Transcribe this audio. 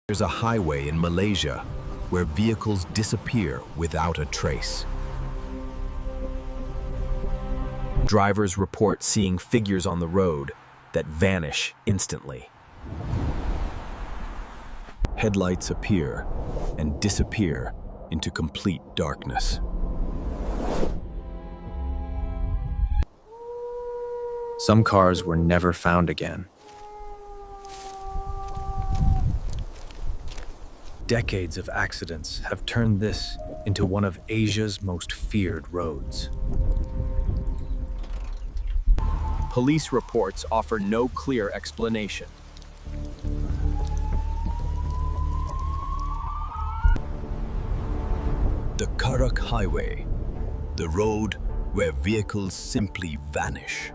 There's a highway in Malaysia where vehicles disappear without a trace. Drivers report seeing figures on the road that vanish instantly. Headlights appear and disappear into complete darkness. Some cars were never found again. Decades of accidents have turned this into one of Asia's most feared roads. Police reports offer no clear explanation. The Karak Highway, the road where vehicles simply vanish.